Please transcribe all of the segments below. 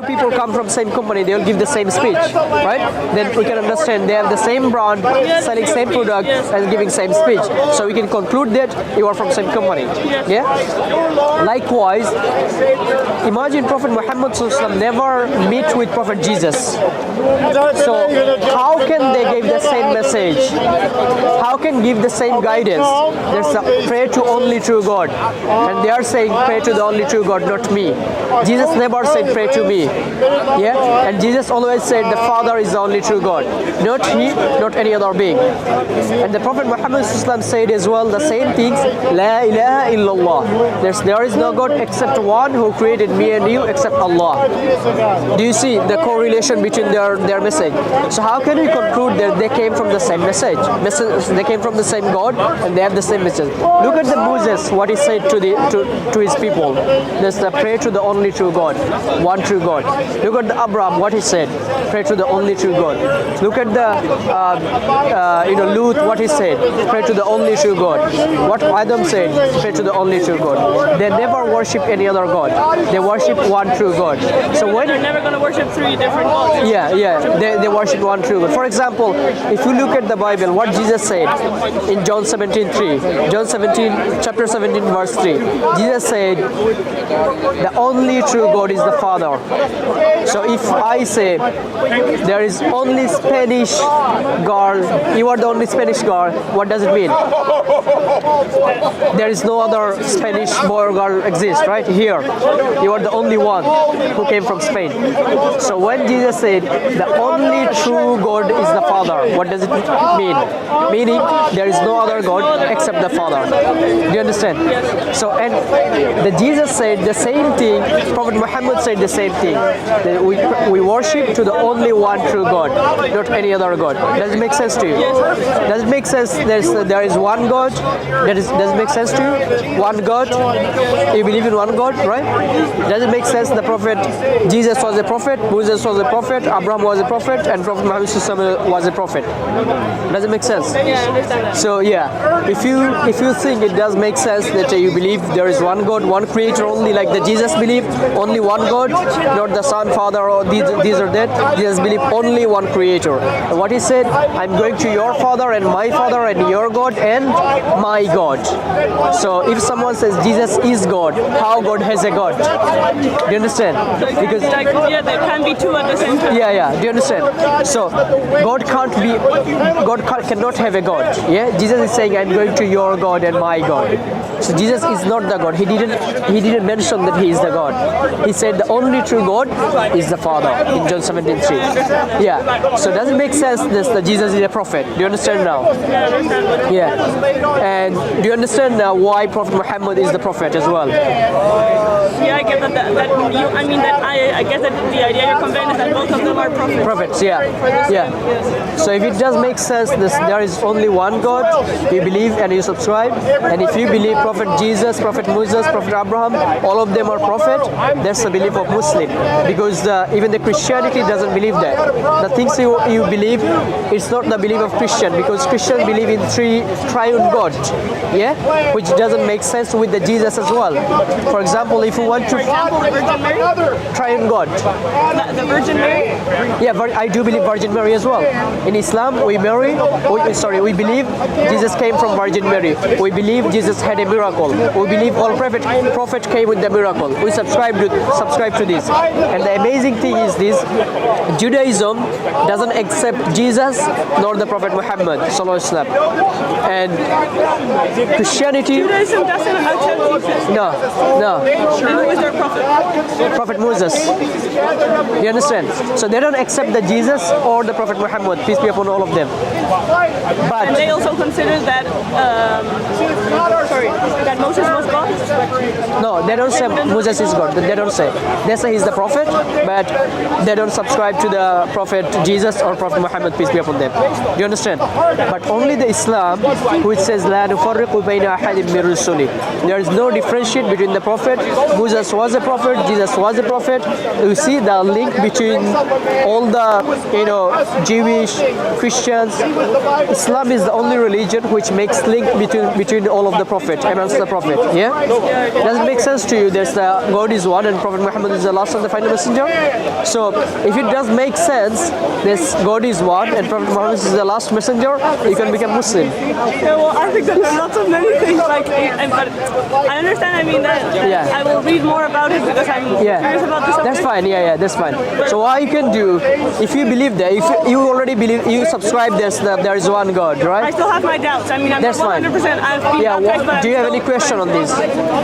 people come from same company, they will give the same speech, right? Then we can understand they have the same brand, selling same product, and giving same speech. So we can conclude that you are from same company. Yeah. Likewise, imagine Prophet Muhammad never meet with Prophet Jesus. So how can they give the same message? How can give the same guidance? There's a pray to only true God, and they are saying pray to the only true God, not me. Jesus never said pray to me. Yeah, and Jesus always said the Father is the only true God, not he, not any other being. And the Prophet Muhammad said as well the same things. La ilaha illallah. There is no God except one who created me and you, except Allah. Do you see the correlation between their message? So how can we conclude that they came from the same message? They came from the same God and they have the same message. Look at the Moses, what he said to his people. There's the pray to the only true God, one true God. Look at the Abraham, what he said, pray to the only true God. Look at the Lut, what he said, pray to the only true God. What Adam said, pray to the only true God. They never worship any other God. They worship one true God. So when they're never going to worship three different gods. They worship one true God. For example, if you look at the Bible, what Jesus said in John 17:3, chapter 17, verse 3, Jesus said, the only true God is the Father. So if I say there is only Spanish girl, you are the only Spanish girl, what does it mean? There is no other Spanish boy or girl exists, right? Here, you are the only one who came from Spain. So when Jesus said the only true God is the Father, what does it mean? Meaning there is no other God except the Father. Do you understand? So and the Jesus said the same thing, Prophet Muhammad said the same thing. That we worship to the only one true God, not any other God. Does it make sense to you? Does it make sense there is one God? Does it make sense to you? One God? You believe in one God, right? Does it make sense the Prophet Jesus was a prophet, Moses was a prophet, Abraham was a prophet, and Prophet Muhammad was a prophet? Does it make sense? Yeah, I understand that. So yeah, if you think it does make sense that you believe there is one God, one creator only, like the Jesus believed, only one God, not the Son, Father, or these or that. Jesus believed only one creator. And what he said, I'm going to your Father and my Father and your God and my God. So if someone says Jesus is God, how God has a God? Do you understand? Because there can be two at the same time. do you understand? So God cannot have a God. Yeah, Jesus is saying I'm going to your God and my God. So Jesus is not the God. He didn't mention that he is the God. He said the only true God is the Father in John 17:3. Yeah. So does it make sense that Jesus is a prophet? Do you understand now? Yeah. And do you understand now why Prophet Muhammad is the prophet as well? Yeah, I get I guess that the idea you're conveying is that both of them are prophets. Prophets, yeah. So if it does make sense there is only one God, you believe and you subscribe, and if you believe Prophet Jesus, Prophet Moses, Prophet Abraham, all of them are prophet, that's the belief of Muslim. Because even the Christianity doesn't believe that. The things you believe, it's not the belief of Christian, because Christians believe in triune God, which doesn't make sense with the Jesus as well. For example, if you want to the Virgin Mary? triune God. The Virgin Mary? Yeah, I do believe Virgin Mary as well. In Islam, we believe Jesus came from Virgin Mary. We believe Jesus had a miracle. We believe all prophet came with the miracle. We subscribe to this. And the amazing thing is this: Judaism doesn't accept Jesus nor the Prophet Muhammad sallallahu alaihi wasallam. And Christianity. Judaism doesn't accept Jesus. No. Who is their prophet? Prophet Moses. You understand? So they don't accept the Jesus or the Prophet Muhammad, peace be upon all of them. But and they also consider that that Moses was God? No, they don't say Moses is God. They don't say. They say he's the prophet, but they don't subscribe to the Prophet Jesus or Prophet Muhammad, peace be upon them. Do you understand? But only the Islam, which says La nufarriqu bayna ahadin min rusuli. There is no differentiate between the Prophet. Moses was a prophet, Jesus was a prophet. We see the link between all the Jewish, Christians. Islam is the only religion which makes link between all of the prophet, amongst the prophet. Yeah? Does it make sense to you? There's the God is one and Prophet Muhammad is the last and the final messenger. So if it does make sense, this God is one and Prophet Muhammad is the last messenger, you can become Muslim. Yeah, well, I think that there's lots of many things but I understand. I mean that I will read more about it because I'm curious about this. That's fine. Yeah, that's fine. So what you can do, if you believe that, if you already believe, you subscribe this that there is one God, right? I still have my doubts. I mean, I'm that's not 100%. I've been do you have any question on this?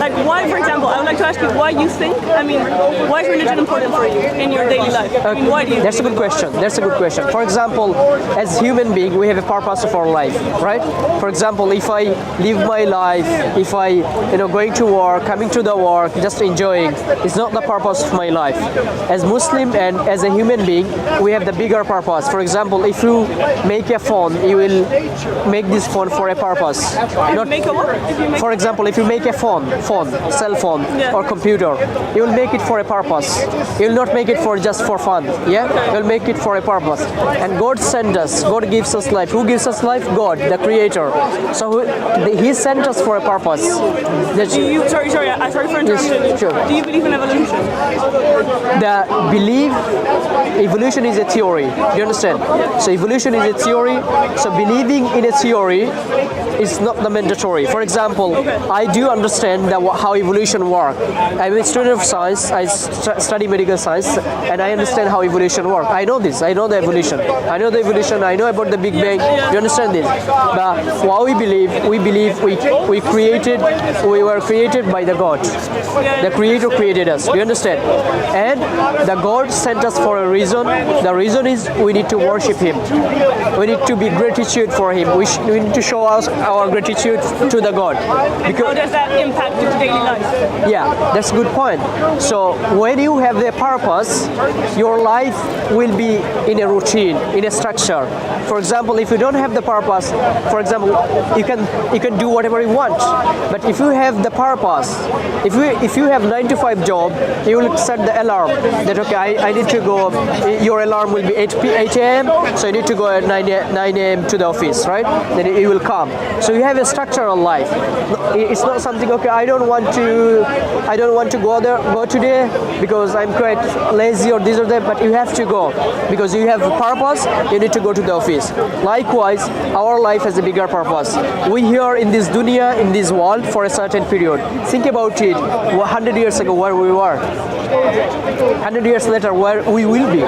Like why, for example, I would like to ask you why you think. I mean, why is religion important for you in your daily life? I mean, why do you? That's a good question. That's a good question. For example, as human being, we have a purpose of our life, right? For example, if I live my life, if I going to work, coming to the work, just enjoying, it's not the purpose of my life. As Muslim and as a human being, we have the bigger purpose. For example, if you make a phone, you will make this phone for a purpose. For example, if you make a phone, cell phone or computer, you will make it for a purpose. You will not make it for just for fun. Yeah, you will make it for a purpose. And God sent us. God gives us life. Who gives us life? God, the Creator. So He sent us for a purpose. Sorry for interrupting you. Sure. Do you believe in evolution? Evolution is a theory. Do you understand? So evolution is a theory. So believing in a theory is not the mandatory. For example, I do understand how evolution works. I'm a student of science. I study medical science, and I understand how evolution works. I know this. I know the evolution. I know the evolution. I know about the Big Bang. You understand this? But what we believe we were created by the God. The Creator created us. Do you understand? And the God sent us for a reason. The reason is we need to worship Him. We need to be gratitude for Him. We need to show us our gratitude to the God. Because how does that impact your daily life? Yeah, that's a good point. So when you have the purpose, your life will be in a routine, in a structure. For example, if you don't have the purpose, for example, you can do whatever you want. But if you have the purpose, if you have 9 to 5 job, you will set the alarm that I need to go. Your alarm will be 8 a.m. So you need to go at 9 a.m. to the office, right? Then you will come. So you have a structural life. It's not something I don't want to go today because I'm quite lazy or this or that. But you have to go because you have a purpose. You need to go to the office. Likewise, our life has a bigger purpose. We here in this dunya, in this world for a certain period. Think about it. 100 years ago, where we were. 100 years later, where we will be.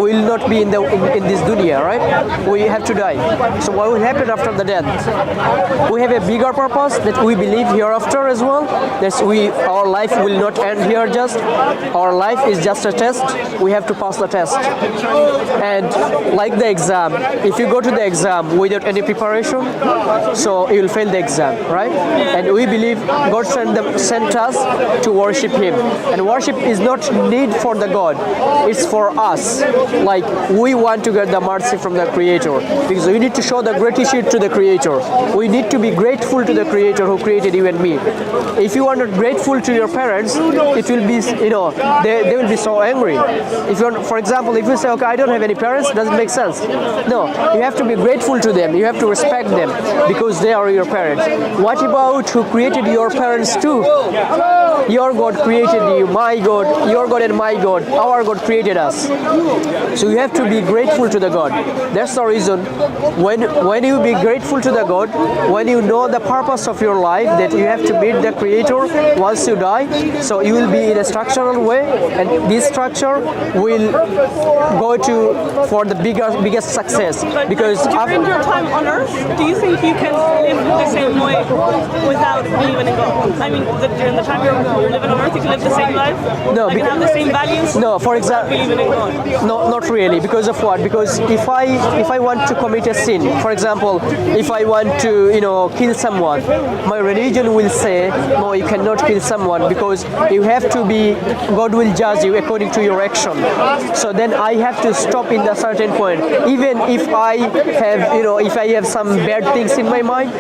We will not be in this dunya, right? We have to die. So what will happen after the death? We have a bigger purpose that we believe hereafter as well. Our life will not end here just. Our life is just a test. We have to pass the test. And like the exam, if you go to the exam without any preparation, so you will fail the exam, right? And we believe God sent us to worship Him. And worship is not need for the God. It's for us. Like we want to get the mercy from the Creator. Because we need to show the gratitude to the Creator. We need to be grateful to the Creator who created you and me. If you are not grateful to your parents, it will be, they will be so angry. If you, for example, if you say, okay, I don't have any parents, doesn't make sense. No, you have to be grateful to them. You have to respect them because they are your parents. What about who created your parents too? Your God created you, my God, your God and my God. Our God created us. So you have to be grateful to the God. That's the reason when you be grateful to the God, when you know the purpose of your life, that you have to meet the Creator once you die, so you will be in a structural way, and this structure will go for the biggest success. Because during your time on Earth, do you think you can live the same way without believing in God? I mean, during the time you're living on Earth, you can live the same life? No, you can have the same values? No, for example, believing in God? No, not really. Because of what? Because if I want to commit a sin, for example, if I want to kill someone, my religion will say, no, you cannot kill someone because you have to be, God will judge you according to your action. So then I have to stop in a certain point. Even if I have some bad things in my mind,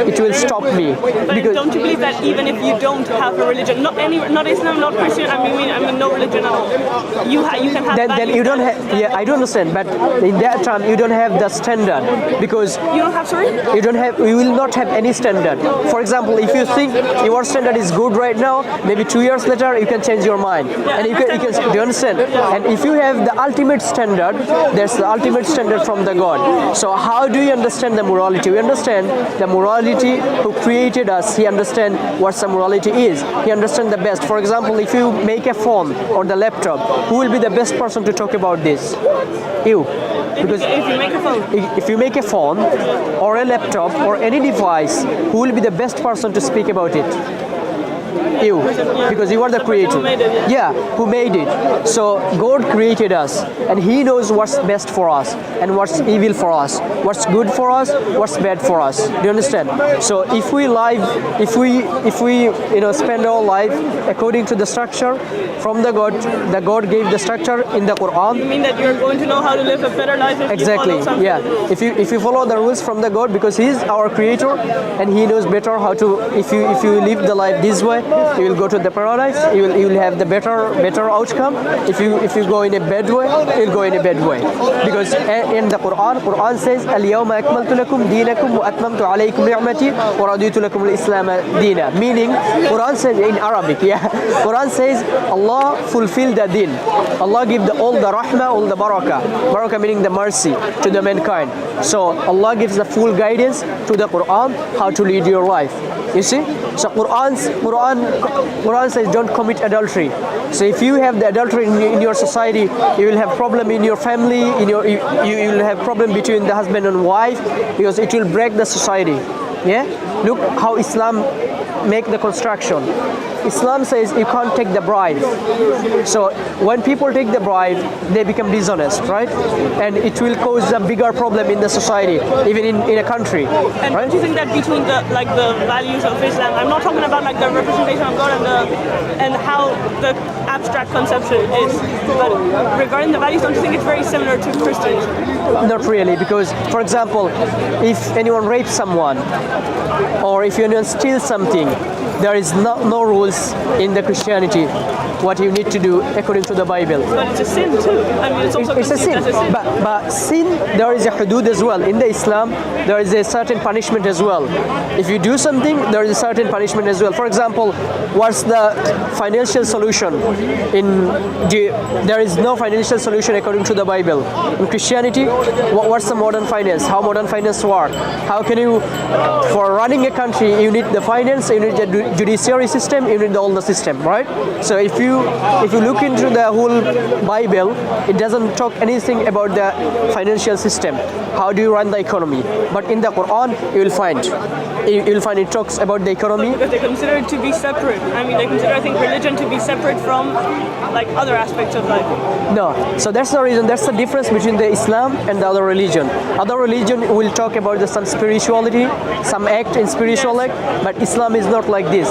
it will stop me. But don't you believe that even if you don't have a religion, not Islam, not Christian, I mean no religion, religion at all. You can have then you don't have. Yeah, I do understand, but in that time you don't have the standard because You don't have, sorry? you don't have. You will not have any standard. For example, if you think your standard is good right now, maybe 2 years later you can change your mind, and you can. Do you understand? And if you have the ultimate standard, there's the ultimate standard from the God. So how do you understand the morality? We understand the morality who created us. He understands what the morality is. He understands the best. For example, if you make a phone or the laptop, who will be the best person to talk about this? You. Because If you make a phone. if you make a phone or a laptop or any device, who will be the best person to speak about it? You, because you are the creator. Who made it, Yeah, who made it. So God created us, and He knows what's best for us and what's evil for us, what's good for us, what's bad for us. Do you understand? So if we spend our life according to the structure from the God gave the structure in the Quran. You mean that you're going to know how to live a better life if Exactly. you follow some Yeah. If you follow the rules from the God, because He's our creator and He knows better how to. If you live the life this way, you will go to the paradise. You will have the better outcome. If you go in a bad way, you'll go in a bad way. Because in the Quran says, "Al-yawma akmaltu lakum dinakum wa atmamtu alaykum ni'mati wa raditu lakum al-islam dina." Meaning, Quran says in Arabic. Yeah. Quran says Allah fulfilled the deen. Allah give all the rahmah, all the barakah. Barakah meaning the mercy to the mankind. So Allah gives the full guidance to the Quran how to lead your life. You see? So Quran says don't commit adultery. So if you have the adultery in your society, you will have problem in your family. You will have problem between the husband and wife because it will break the society. Yeah. Look how Islam make the construction. Islam says you can't take the bribe. So when people take the bribe, they become dishonest, right? And it will cause a bigger problem in the society, even in a country. And right? do you think that between the values of Islam, I'm not talking about like the representation of God and how the abstract conception is, but regarding the values, don't you think it's very similar to Christianism? Not really, because for example, if anyone rapes someone or if anyone steals something, there is no rules in the Christianity what you need to do according to the Bible. But it's a sin too. I mean, it's also It's a sin. conceived as a sin. But sin, there is a hudud as well. In the Islam, there is a certain punishment as well. If you do something, there is a certain punishment as well. For example, what's the financial solution? There is no financial solution according to the Bible. In Christianity, what's the modern finance? How modern finance work? How can you, for running a country, you need the finance, you need the judiciary system, you need all the system, right? So if you look into the whole Bible, it doesn't talk anything about the financial system. How do you run the economy? But in the Quran, you will find it talks about the economy. Because they consider it to be separate. I mean, they consider, I think, religion to be separate from like other aspects of life. No, so that's the reason. That's the difference between the Islam and the other religion. Other religion will talk about some spirituality, some act in spiritual act, but Islam is not like this.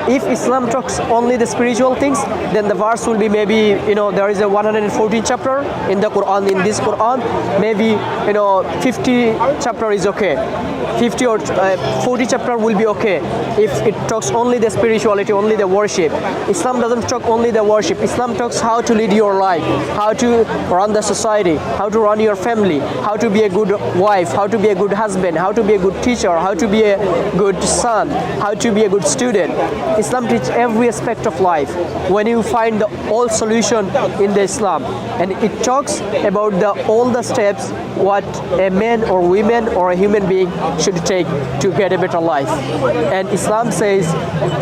If Islam talks only the spiritual things, then the verse will be maybe, there is a 114 chapter in the Quran. In this Quran, maybe 50 chapter is okay. 50 or 40 chapter will be okay if it talks only the spirituality, only the worship. Islam doesn't talk only the worship. Islam talks how to lead your life, how to run the society, how to run your family, how to be a good wife, how to be a good husband, how to be a good teacher, how to be a good son, how to be a good student. Islam teaches every aspect of life. When you find the all solution in the Islam, and it talks about all the steps what a man or woman or a human being should take to get a better life. And Islam says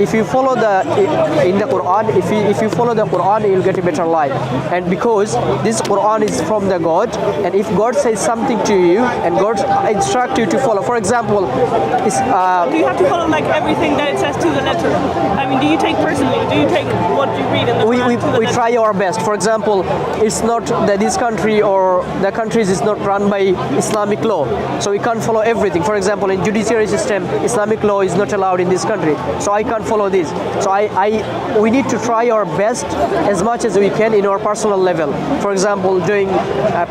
if you follow in the Quran, if you follow the Quran, you'll get a better life. And because this Quran is from the God, and if God says something to you and God instructs you to follow, for example, Do you have to follow like everything that it says to the letter? I mean, do you take personally? Do you take what you read in the Quran to the we letter? try our best. For example, it's not that this country or the countries is not run by Islamic law, so we can't follow everything. For example, in judiciary system, Islamic law is not allowed in this country, so I can't follow this. So we need to try our best as much as we can in our personal level. For example, doing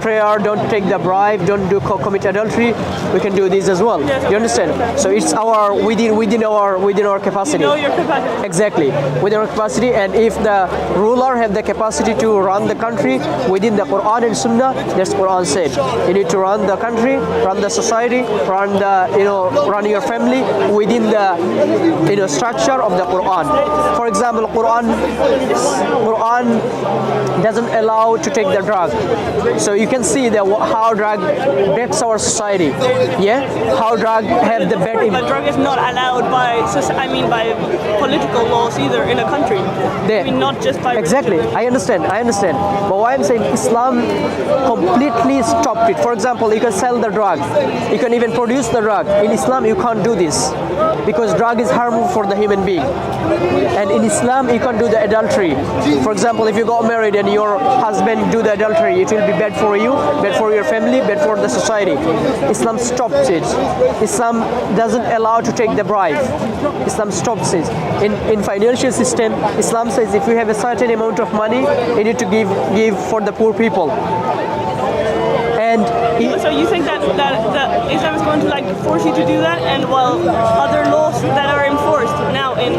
prayer, don't take the bribe, don't commit adultery. We can do this as well. You understand? So it's our within our capacity. capacity. know your capacity. Exactly, with your capacity, and if the ruler have the capacity to run the country within the Quran and Sunnah, that's Quran said. You need to run the country, run the society, run your family within the structure of the Quran. For example, Quran doesn't allow to take the drug. So you can see that how drug breaks our society. Yeah, how drug have the bad But impact. drug is not allowed by political laws either in a country. There. I mean, not just by Exactly, religion. I understand. But why I'm saying Islam completely stopped it. For example, you can sell the drug, you can even produce the drug. In Islam, you can't do this because drug is harmful for the human being. And in Islam, you can't do the adultery. For example, if you got married and your husband do the adultery, it will be bad for you, bad for your family, bad for the society. Islam stops it. Islam doesn't allow to take the bribe. Islam stops it. In financial system, Islam says if you have a certain amount of money, you need to give for the poor people. And So you think that Islam is going to force you to do that, and while other laws that are enforced now in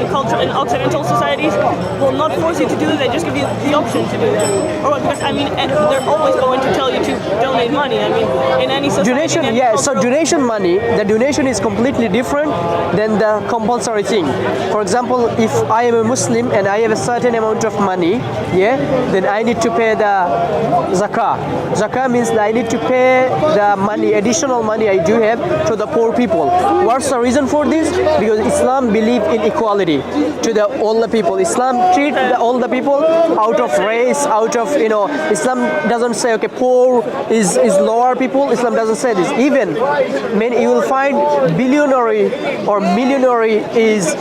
Occidental societies will not force you to do it, they just give you the option to do it. Or because they're always going to tell you to donate money. I mean, in any society. donation, in any yeah. So cultural- donation money, the donation is completely different than the compulsory thing. For example, if I am a Muslim and I have a certain amount of money, yeah, then I need to pay the zakah. Zakah means that I need to pay the money, additional money I do have to the poor people. What's the reason for this? Because Islam believe in equality to all the people. Islam treat all the people out of race, out of Islam doesn't say okay, poor is lower people. Islam doesn't say this. Even you will find billionaire or millionaire is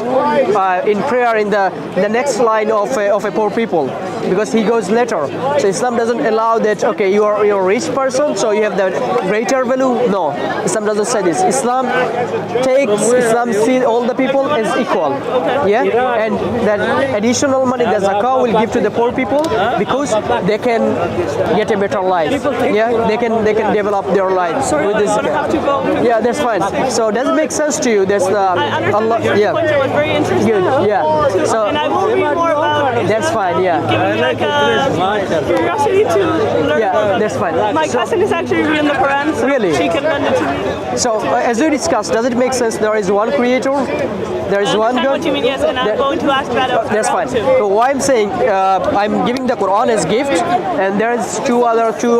in prayer in the next line of a poor people, because he goes later. So Islam doesn't allow that. Okay, you're a rich person, so you have the greater value. No, Islam doesn't say this. Islam sees all the people as equal. Yeah, and that additional money, the zakah, will give to the poor people because they can get a better life. Yeah, they can develop their lives with this I have to go. Yeah, that's fine. So does it make sense to you? There's the I understand your point. It was very interesting. Good, yeah. So And I will read more about it. that's fine. Yeah. Give me a curiosity to learn Yeah, about that's fine. My cousin is actually reading the Quran, so Really? she can lend it to me. So as we discussed, does it make sense? There is one creator, there is I one understand God. what you mean, yes, and I'm going to ask that of That's Quran fine. too. So why I'm saying I'm giving the Quran as gift, and there is two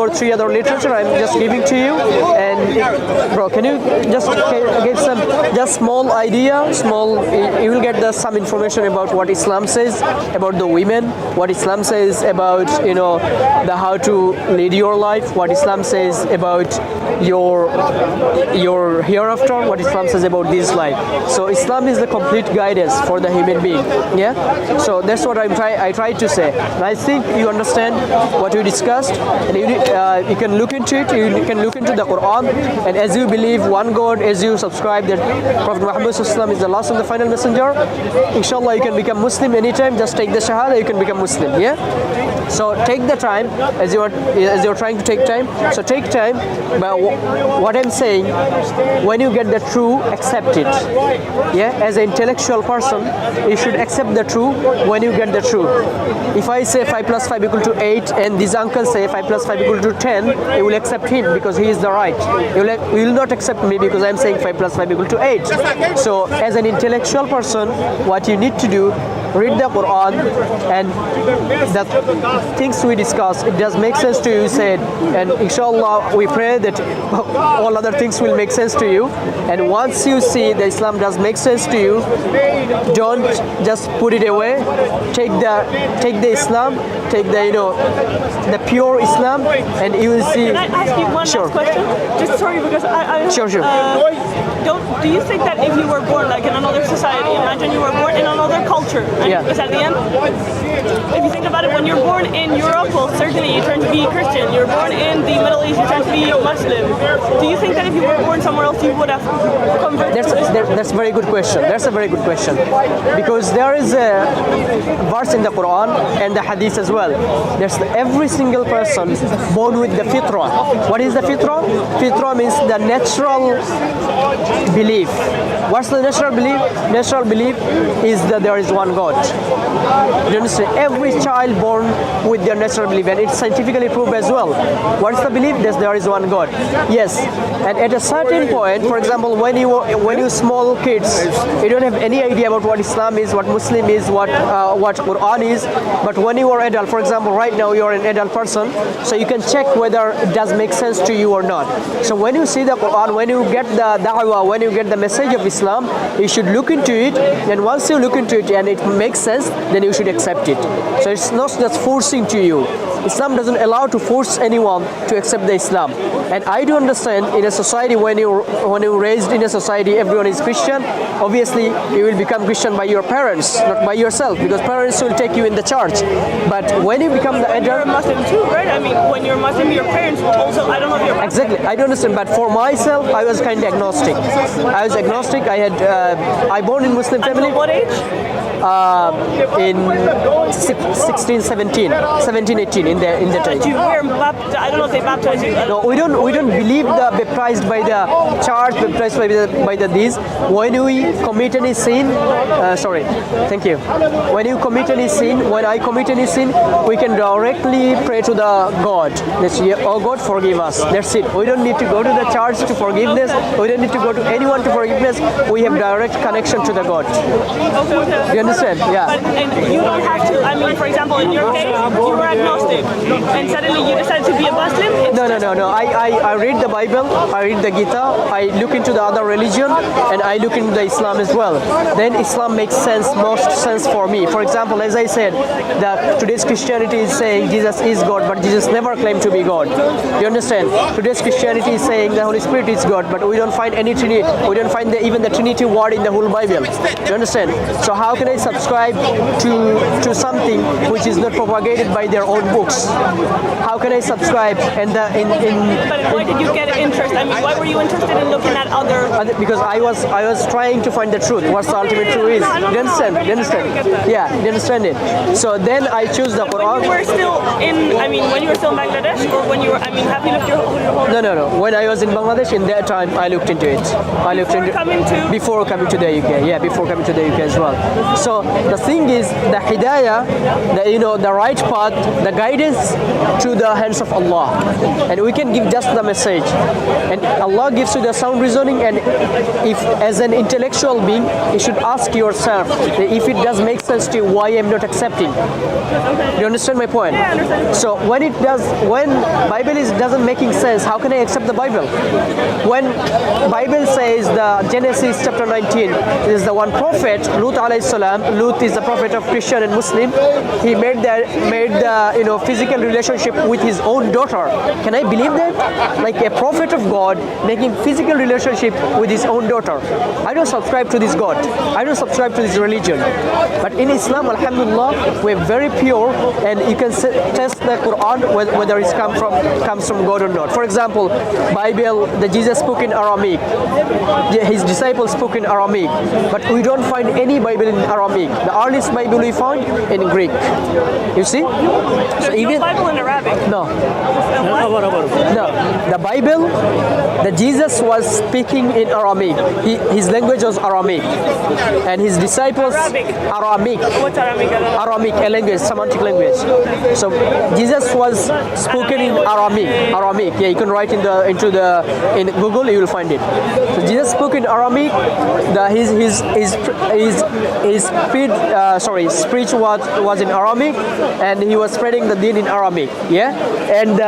or three other literature I'm just giving to you. And bro, can you just give some small idea? You will get some information about what Islam says about the women, what Islam says about the how to lead your life, what Islam says about your hereafter, what Islam says about this life. So Islam is the complete guidance for the human being. Yeah. So that's what I tried to say. And I think you understand what we discussed, and you can look into it. You can look into the Quran, and as you believe one God, as you subscribe that Prophet Muhammad ﷺ is the last and the final messenger, inshallah you can become Muslim anytime. Just take the Shahada, you can become Muslim. Yeah. So take the time as you're trying to take time. So take time. But what I'm saying, when you get the true, accept it. Yeah. As an intellectual person, you should accept the true when you get the true. If I say 5 plus 5 equal to 8, and these uncles say 5 plus 5 equal to 10, you will accept him because he is the right. You will not accept me because I'm saying 5 plus 5 equal to 8. So as an intellectual person, what you need to do, read the Quran, and the things we discuss, it does make sense to you, said, and inshallah we pray that all other things will make sense to you. And once you see that Islam does make sense to you, don't just put it away. Take the Islam, take the pure Islam, and you will see. Can I ask you one Sure. last question? Just sorry, because I Sure. do you think that if you were born in another society, imagine you were born in another culture, and Yeah. because at the end, if you think about it, when you're born in Europe, well, certainly you turn to be Christian. You're born in the Middle Italy, you tend to be Muslim. Do you think that if you were born somewhere else, you would have converted to Islam? That's a very good question. That's a very good question. Because there is a verse in the Quran and the Hadith as well. There's every single person born with the fitrah. What is the fitrah? Fitrah means the natural belief. What's the natural belief? Natural belief is that there is one God. You understand? Every child born with their natural belief, and it's scientifically proved as well. What is the belief? That there is one God. Yes, and at a certain point, for example, when you small kids, you don't have any idea about what Islam is, what Muslim is, what Quran is. But when you are adult, for example, right now you are an adult person, so you can check whether it does make sense to you or not. So when you see the Quran, when you get the da'wah, when you get the message of Islam, you should look into it. And once you look into it and it makes sense, then you should accept it. So it's not just forcing to you. Islam doesn't allow to force anyone to accept the Islam. And I do understand in a society when you're raised in a society, everyone is Christian. Obviously, you will become Christian by your parents, not by yourself, because parents will take you in the church. But when you become the You're a adult, Muslim too, right? I mean, when you're Muslim, your parents will also, I don't know if you're exactly, I don't understand. But for myself, I was kind of agnostic. I was agnostic. I born in Muslim family. Until what age? In 16, 17, 18 in the time. Do you wear I don't know if they baptize you. No, we don't believe the baptized by the church, baptized by the these. When we commit any sin, sorry, thank you. When you commit any sin, when I commit any sin, we can directly pray to the God. That's, oh God, forgive us. That's it. We don't need to go to the church to forgiveness. We don't need to go to anyone to forgiveness. We have direct connection to the God. Okay. You understand? Yeah. But and you don't have to. I mean, for example, in your case, you were agnostic, and suddenly you decided to be a Muslim. No. I read the Bible, I read the Gita, I look into the other religion, and I look into the Islam as well. Then Islam makes most sense for me. For example, as I said, that today's Christianity is saying Jesus is God, but Jesus never claimed to be God. You understand? Today's Christianity is saying the Holy Spirit is God, but we don't find any Trinity. We don't find even the Trinity word in the whole Bible. You understand? So how can I subscribe to something which is not propagated by their own books? How can I subscribe But why did you get interest? I mean, why were you interested in looking at other? Because I was trying to find the truth. What's the ultimate truth is? Do you understand? Do you understand? Yeah, do you understand it? So then I choose the Quran. When you were still when you were still in Bangladesh, or when you were, have you left your home? No. When I was in Bangladesh, in that time, I looked into it. Before coming to the UK. Yeah, before coming to the UK as well. So the thing is, the hidayah, the right path, the guidance to the hands of Allah, and we can give just the message, and Allah gives you the sound reasoning. And if as an intellectual being, you should ask yourself if it does make sense to you, why I'm not accepting. You understand my point? Yeah, I understand. So when Bible doesn't making sense, how can I accept the Bible? When Bible says the Genesis chapter 19 is the one prophet, Lut alayhi salam. Lut is the prophet of Christian and Muslim. He made the physical relationship with his own daughter. Can I believe that? Like a prophet of God making physical relationship with his own daughter. I don't subscribe to this God. I don't subscribe to this religion. But in Islam, alhamdulillah, we're very pure, and you can test the Quran whether it comes from God or not. For example, Bible, the Jesus spoke in Aramaic. His disciples spoke in Aramaic, but we don't find any Bible in Aramaic. The earliest Bible we found in Greek. You see? So There's no Bible in Arabic. No. The Bible, the Jesus was speaking in Aramaic. His language was Aramaic, and his disciples Aramaic. What's Aramaic? Aramaic, a language, semantic language. So Jesus was spoken in Aramaic. Yeah, you can write in Google, you will find it. So Jesus spoke in Aramaic. His speech was in Aramaic, and he was spreading the deen in Aramaic. Yeah, and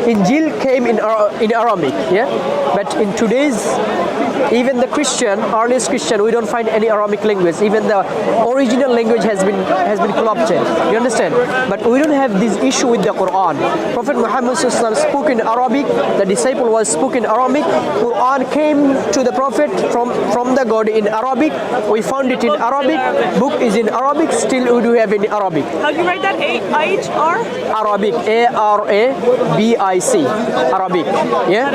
Injil came in Aramaic. Yeah, but in today's Even the earliest Christian, we don't find any Aramaic language. Even the original language has been corrupted. You understand? But we don't have this issue with the Quran. Prophet Muhammad spoke in Arabic. The disciple was spoke in Arabic. Quran came to the Prophet from the God in Arabic. We found it in Arabic. Book is in Arabic. Still we do have in Arabic. How do you write that? A-H-R? Arabic. A-R-A-B-I-C. Arabic. Yeah?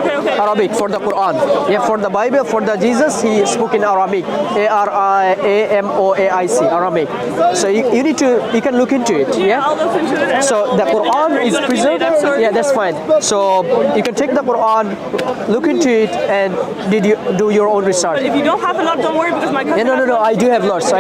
Okay. Arabic for the Quran. Yeah, for the Bible, for the Jesus, he spoke in Arabic. A-R-I-A-M-O-A-I-C. Arabic. So you can look into it. Yeah? I'll look into it. So the Quran is preserved. Yeah, that's fine. So you can take the Quran, look into it, and do your own research. But if you don't have a lot, don't worry because my cousin. No. I do have lots.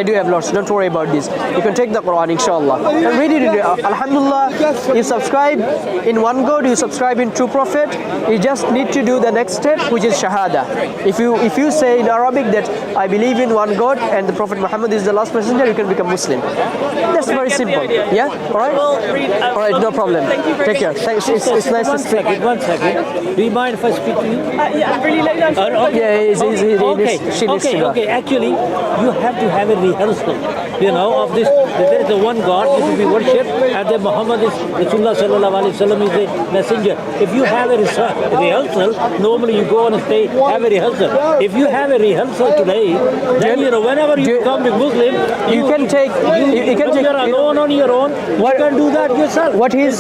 Don't worry about this. You can take the Quran, inshallah. And read it. Alhamdulillah, you subscribe in one God, you subscribe in true Prophet. You just need to do the next step, which is Shahada. If you say in Arabic that I believe in one God and the Prophet Muhammad is the last messenger, you can become Muslim. That's very simple. Yeah? Alright? Alright, no problem. Thank you for Take care. Thanks. It's nice to speak. One second. Do you mind if I speak to you? Yeah, I'm really late. Yeah, she needs to go. Okay. Actually, you have to have a rehearsal, of this. There is the one God which will be worshipped, and then Muhammad is Rasulullah sallallahu alaihi wasallam is the messenger. If you have a rehearsal, normally you go on a stage, have a rehearsal. If you have a rehearsal today, then whenever you become a Muslim, you can take. You can take. You're alone on your own. You can do that yourself. What he's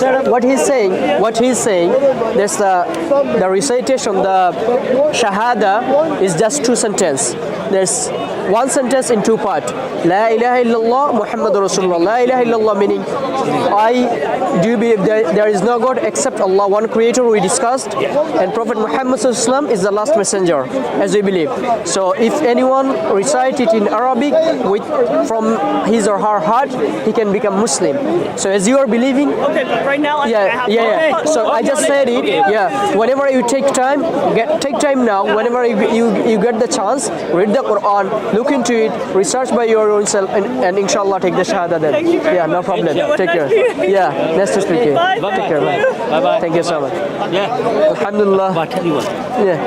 saying, there's the recitation, the Shahada is just two sentences. There's one sentence in two parts. La ilaha illallah Muhammadur Rasulullah. La ilaha illallah meaning I do believe there is no God except Allah, one creator we discussed, and Prophet Muhammad sallallahu is the last messenger, as we believe. So if anyone recite it in Arabic from his or her heart, he can become Muslim. So as you are believing, Okay, but right now yeah. So I just said it. Yeah. Whenever you take time now. Whenever you get the chance, read the Quran, look into it, research by your own self, and inshallah take the Shahada then. Thank you very Yeah, no much. problem. Thank you. Take care. Yeah, nice to speak to you. Bye. Take care. Bye. Bye-bye. Thank you so much. Yeah. Alhamdulillah. But I tell you what, Yeah.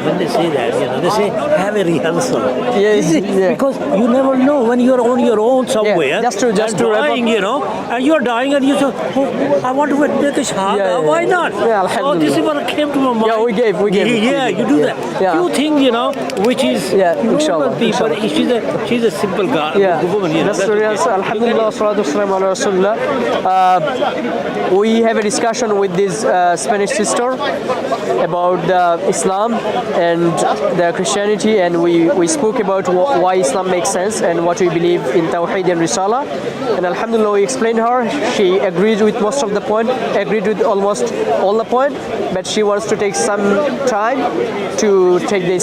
when they say that, they say have a rehearsal. Yeah. Because you never know when you're on your own somewhere. Yeah, just to wrap dying, up. And you're dying, and you say, I want to make a shahada. Yeah. Why not? Yeah, So this is what came to my mind. Yeah, we gave. Yeah, you do that. Yeah. Few things, which is inshallah, normal people. She's a simple girl, woman. That's the real. Alhamdulillah, salatu wassalamu ala rasulullah. We have a discussion with this Spanish sister about Islam and the Christianity, and we spoke about why Islam makes sense and what we believe in Tawheed and Risala. And Alhamdulillah, we explained her. She agreed with most of the point, agreed with almost all the point, but she wants to take some time to take the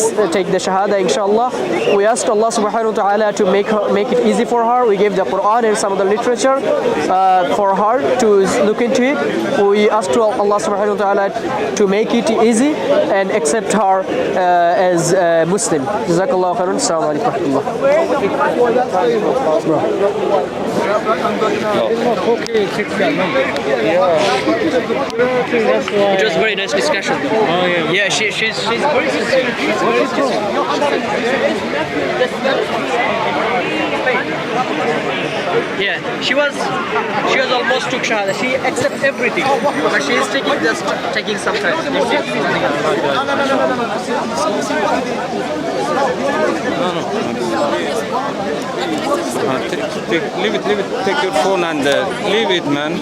Shahada, inshallah. We asked Allah subhanahu wa ta'ala to make it easy for her. We gave the Quran and some of the literature for her to look into it. We asked to Allah subhanahu wa ta'ala to make it easy and accept her as a Muslim. Jazakallah khairan. Assalamu alaikum wa It was a very nice discussion. Oh yeah. Yeah, she's very sincere. Yeah, she was almost took Shahada. She accepts everything, but she is taking some time. Leave it. Take your phone and leave it, man.